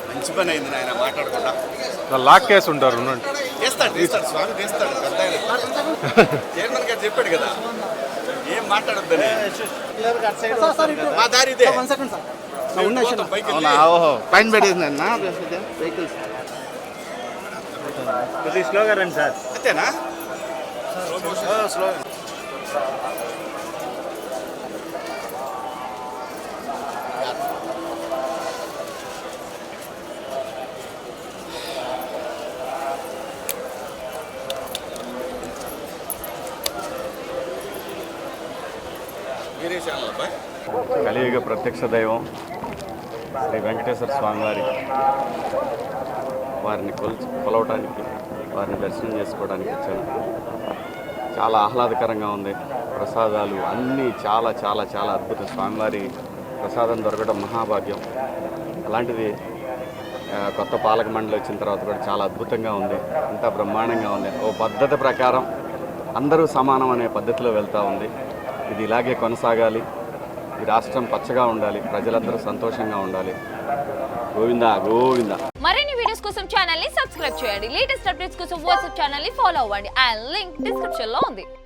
మంచి పని అయింది నాయన మాట్లాడకుండా. లాక్ కేసు ఉంటారు ఉండండి. తీస్తాడు స్వామి తీస్తాడు. పెద్ద చైర్మన్ గారు చెప్పాడు కదా ఏం మాట్లాడొద్దని. మా దారి ఇదే. పైన పెట్టేసిందన్న వెహికల్స్ స్లోగా రండి సార్. అంతేనా? స్లో. కలియుగ ప్రత్యక్ష దైవం శ్రీ వెంకటేశ్వర స్వామి వారిని కొలవటానికి, వారిని దర్శనం చేసుకోవడానికి వచ్చాను. చాలా ఆహ్లాదకరంగా ఉంది. ప్రసాదాలు అన్నీ చాలా చాలా చాలా అద్భుతం. స్వామివారి ప్రసాదం దొరకడం మహాభాగ్యం. అలాంటిది కొత్త పాలక మండలి వచ్చిన తర్వాత కూడా చాలా అద్భుతంగా ఉంది. అంతా బ్రహ్మాండంగా ఉంది. ఓ పద్ధతి ప్రకారం అందరూ సమానం అనే పద్ధతిలో వెళ్తూ ఉంది. ఇది ఇలాగే కొనసాగాలి. ఈ రాష్ట్రం పచ్చగా ఉండాలి. ప్రజలందరూ సంతోషంగా ఉండాలి. గోవిందా గోవిందా. మరిన్ని వీడియోస్ కోసం ఛానల్ ని సబ్స్క్రైబ్ చేయండి. లేటెస్ట్ అప్డేట్స్ కోసం వాట్సాప్ ఛానల్ ని ఫాలో అవ్వండి. ఆ లింక్ డిస్క్రిప్షన్ లో ఉంది.